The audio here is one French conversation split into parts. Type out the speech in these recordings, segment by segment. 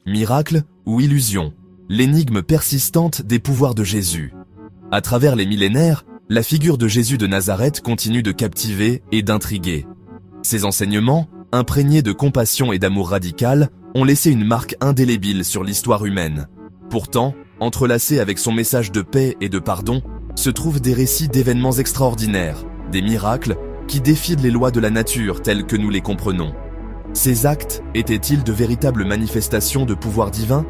Miracle ou illusion, l'énigme persistante des pouvoirs de Jésus. À travers les millénaires, la figure de Jésus de Nazareth continue de captiver et d'intriguer. Ses enseignements, imprégnés de compassion et d'amour radical, ont laissé une marque indélébile sur l'histoire humaine. Pourtant, entrelacés avec son message de paix et de pardon, se trouvent des récits d'événements extraordinaires, des miracles qui défient les lois de la nature telles que nous les comprenons. Ces actes étaient-ils de véritables manifestations de pouvoir divin,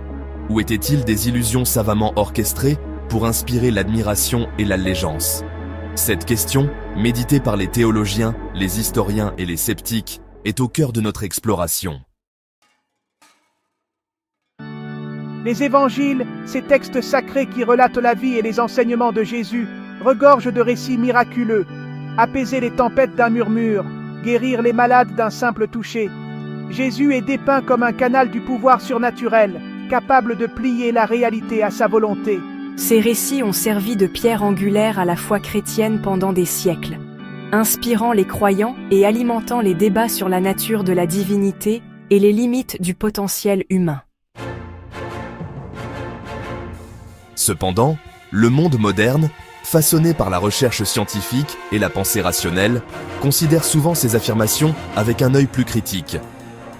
ou étaient-ils des illusions savamment orchestrées pour inspirer l'admiration et l'allégeance? Cette question, méditée par les théologiens, les historiens et les sceptiques, est au cœur de notre exploration. Les évangiles, ces textes sacrés qui relatent la vie et les enseignements de Jésus, regorgent de récits miraculeux. Apaiser les tempêtes d'un murmure, guérir les malades d'un simple toucher. Jésus est dépeint comme un canal du pouvoir surnaturel, capable de plier la réalité à sa volonté. Ces récits ont servi de pierre angulaire à la foi chrétienne pendant des siècles, inspirant les croyants et alimentant les débats sur la nature de la divinité et les limites du potentiel humain. Cependant, le monde moderne, façonné par la recherche scientifique et la pensée rationnelle, considère souvent ces affirmations avec un œil plus critique.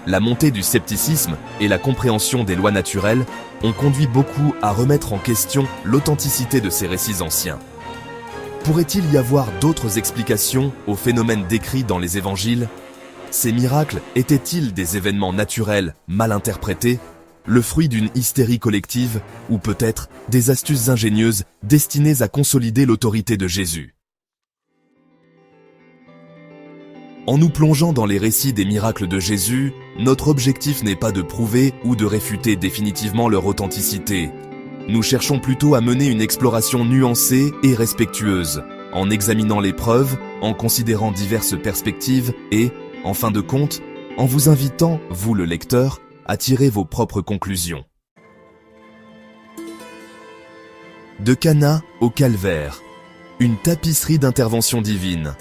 La montée du scepticisme et la compréhension des lois naturelles ont conduit beaucoup à remettre en question l'authenticité de ces récits anciens. Pourrait-il y avoir d'autres explications aux phénomènes décrits dans les évangiles? Ces miracles étaient-ils des événements naturels mal interprétés, le fruit d'une hystérie collective, ou peut-être des astuces ingénieuses destinées à consolider l'autorité de Jésus? En nous plongeant dans les récits des miracles de Jésus, notre objectif n'est pas de prouver ou de réfuter définitivement leur authenticité. Nous cherchons plutôt à mener une exploration nuancée et respectueuse, en examinant les preuves, en considérant diverses perspectives et, en fin de compte, en vous invitant, vous le lecteur, à tirer vos propres conclusions. De Cana au Calvaire, une tapisserie d'interventions divines.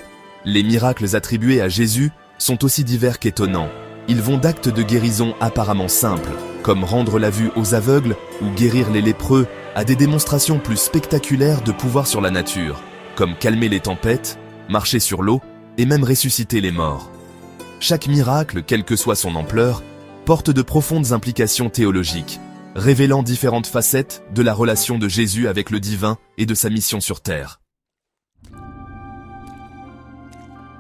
Les miracles attribués à Jésus sont aussi divers qu'étonnants. Ils vont d'actes de guérison apparemment simples, comme rendre la vue aux aveugles ou guérir les lépreux, à des démonstrations plus spectaculaires de pouvoir sur la nature, comme calmer les tempêtes, marcher sur l'eau et même ressusciter les morts. Chaque miracle, quelle que soit son ampleur, porte de profondes implications théologiques, révélant différentes facettes de la relation de Jésus avec le divin et de sa mission sur terre.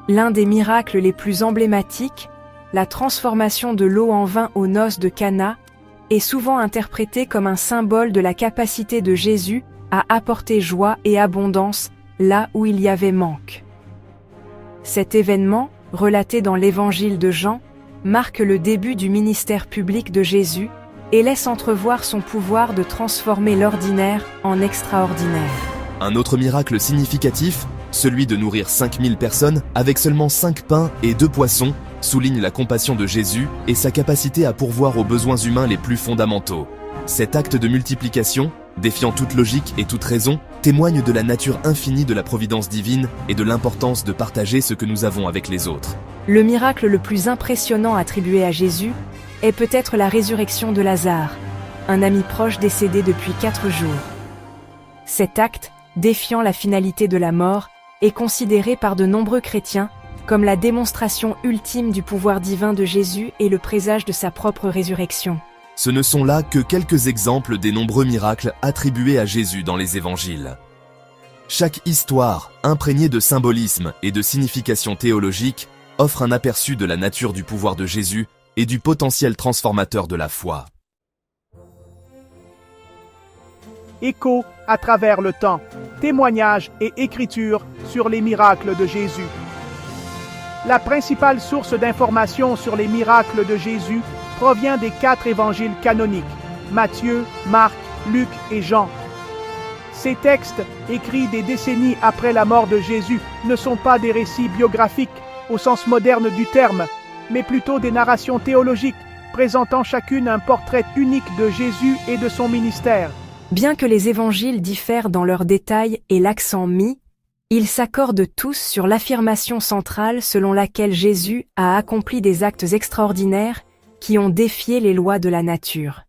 L'un des miracles les plus emblématiques, la transformation de l'eau en vin aux noces de Cana, est souvent interprété comme un symbole de la capacité de Jésus à apporter joie et abondance là où il y avait manque. Cet événement, relaté dans l'évangile de Jean, marque le début du ministère public de Jésus et laisse entrevoir son pouvoir de transformer l'ordinaire en extraordinaire. Un autre miracle significatif, celui de nourrir 5000 personnes avec seulement 5 pains et 2 poissons, souligne la compassion de Jésus et sa capacité à pourvoir aux besoins humains les plus fondamentaux. Cet acte de multiplication, défiant toute logique et toute raison, témoigne de la nature infinie de la providence divine et de l'importance de partager ce que nous avons avec les autres. Le miracle le plus impressionnant attribué à Jésus est peut-être la résurrection de Lazare, un ami proche décédé depuis 4 jours. Cet acte, défiant la finalité de la mort, est considéré par de nombreux chrétiens comme la démonstration ultime du pouvoir divin de Jésus et le présage de sa propre résurrection. Ce ne sont là que quelques exemples des nombreux miracles attribués à Jésus dans les évangiles. Chaque histoire, imprégnée de symbolisme et de signification théologique, offre un aperçu de la nature du pouvoir de Jésus et du potentiel transformateur de la foi. Écho à travers le temps, témoignages et écritures sur les miracles de Jésus. La principale source d'information sur les miracles de Jésus provient des 4 évangiles canoniques, Matthieu, Marc, Luc et Jean. Ces textes, écrits des décennies après la mort de Jésus, ne sont pas des récits biographiques au sens moderne du terme, mais plutôt des narrations théologiques, présentant chacune un portrait unique de Jésus et de son ministère. Bien que les évangiles diffèrent dans leurs détails et l'accent mis, ils s'accordent tous sur l'affirmation centrale selon laquelle Jésus a accompli des actes extraordinaires qui ont défié les lois de la nature.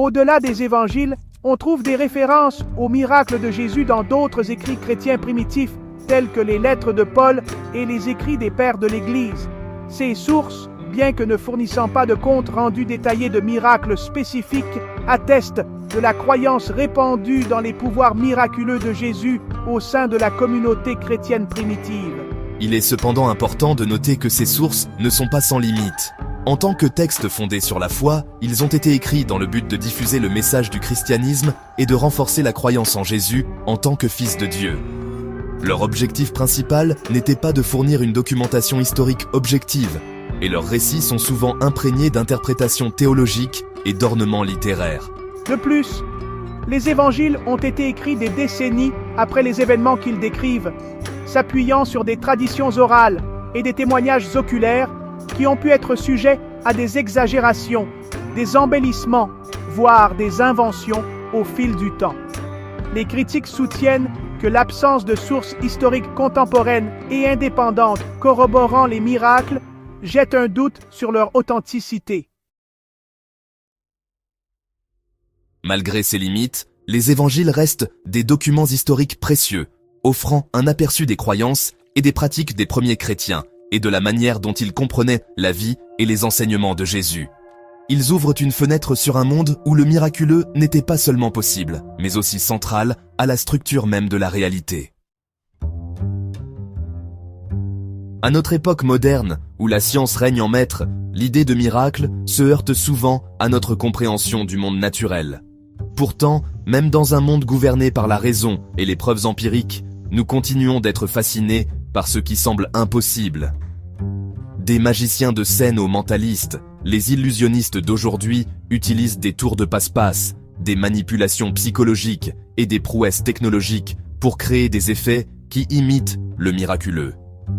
Au-delà des évangiles, on trouve des références aux miracles de Jésus dans d'autres écrits chrétiens primitifs, tels que les lettres de Paul et les écrits des pères de l'Église. Ces sources, bien que ne fournissant pas de compte rendu détaillé de miracles spécifiques, attestent de la croyance répandue dans les pouvoirs miraculeux de Jésus au sein de la communauté chrétienne primitive. Il est cependant important de noter que ces sources ne sont pas sans limite. En tant que textes fondés sur la foi, ils ont été écrits dans le but de diffuser le message du christianisme et de renforcer la croyance en Jésus en tant que Fils de Dieu. Leur objectif principal n'était pas de fournir une documentation historique objective, et leurs récits sont souvent imprégnés d'interprétations théologiques et d'ornements littéraires. De plus, les évangiles ont été écrits des décennies après les événements qu'ils décrivent, s'appuyant sur des traditions orales et des témoignages oculaires qui ont pu être sujets à des exagérations, des embellissements, voire des inventions au fil du temps. Les critiques soutiennent que l'absence de sources historiques contemporaines et indépendantes corroborant les miracles jette un doute sur leur authenticité. Malgré ces limites, les évangiles restent des documents historiques précieux, offrant un aperçu des croyances et des pratiques des premiers chrétiens et de la manière dont ils comprenaient la vie et les enseignements de Jésus. Ils ouvrent une fenêtre sur un monde où le miraculeux n'était pas seulement possible, mais aussi central à la structure même de la réalité. À notre époque moderne, où la science règne en maître, l'idée de miracle se heurte souvent à notre compréhension du monde naturel. Pourtant, même dans un monde gouverné par la raison et les preuves empiriques, nous continuons d'être fascinés par ce qui semble impossible. Des magiciens de scène aux mentalistes, les illusionnistes d'aujourd'hui utilisent des tours de passe-passe, des manipulations psychologiques et des prouesses technologiques pour créer des effets qui imitent le miraculeux,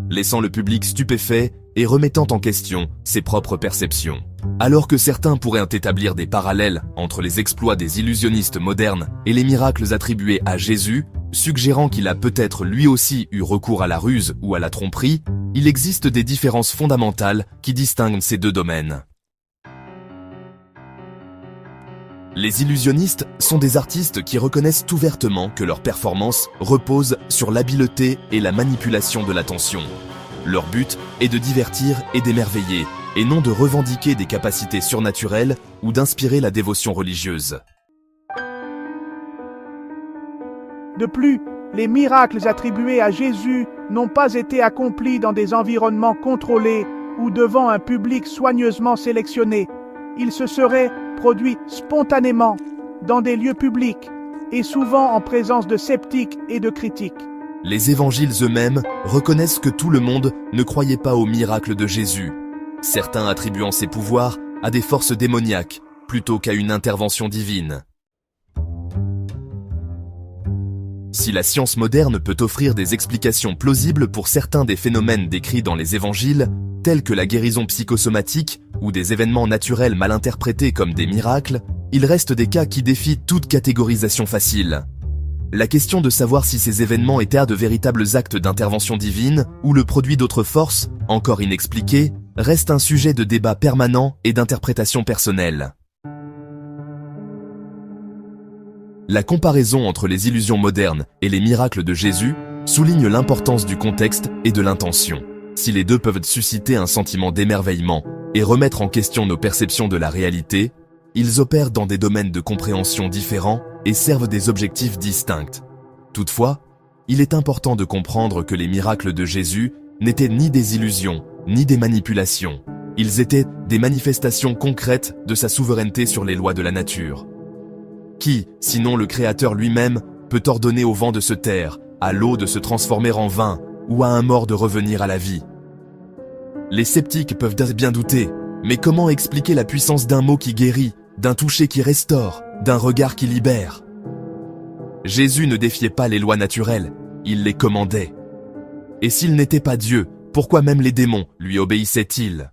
laissant le public stupéfait et remettant en question ses propres perceptions. Alors que certains pourraient établir des parallèles entre les exploits des illusionnistes modernes et les miracles attribués à Jésus, suggérant qu'il a peut-être lui aussi eu recours à la ruse ou à la tromperie, il existe des différences fondamentales qui distinguent ces deux domaines. Les illusionnistes sont des artistes qui reconnaissent ouvertement que leur performance repose sur l'habileté et la manipulation de l'attention. Leur but est de divertir et d'émerveiller, et non de revendiquer des capacités surnaturelles ou d'inspirer la dévotion religieuse. De plus, les miracles attribués à Jésus n'ont pas été accomplis dans des environnements contrôlés ou devant un public soigneusement sélectionné. Ils se seraient produits spontanément, dans des lieux publics, et souvent en présence de sceptiques et de critiques. Les évangiles eux-mêmes reconnaissent que tout le monde ne croyait pas aux miracles de Jésus, certains attribuant ses pouvoirs à des forces démoniaques plutôt qu'à une intervention divine. Si la science moderne peut offrir des explications plausibles pour certains des phénomènes décrits dans les évangiles, tels que la guérison psychosomatique ou des événements naturels mal interprétés comme des miracles, il reste des cas qui défient toute catégorisation facile. La question de savoir si ces événements étaient de véritables actes d'intervention divine ou le produit d'autres forces, encore inexpliquées, reste un sujet de débat permanent et d'interprétation personnelle. La comparaison entre les illusions modernes et les miracles de Jésus souligne l'importance du contexte et de l'intention. Si les deux peuvent susciter un sentiment d'émerveillement et remettre en question nos perceptions de la réalité, ils opèrent dans des domaines de compréhension différents et servent des objectifs distincts. Toutefois, il est important de comprendre que les miracles de Jésus n'étaient ni des illusions, ni des manipulations. Ils étaient des manifestations concrètes de sa souveraineté sur les lois de la nature. Qui, sinon le Créateur lui-même, peut ordonner au vent de se taire, à l'eau de se transformer en vin, ou à un mort de revenir à la vie? Les sceptiques peuvent bien douter, mais comment expliquer la puissance d'un mot qui guérit, d'un toucher qui restaure, d'un regard qui libère? Jésus ne défiait pas les lois naturelles, il les commandait. Et s'il n'était pas Dieu, pourquoi même les démons lui obéissaient-ils?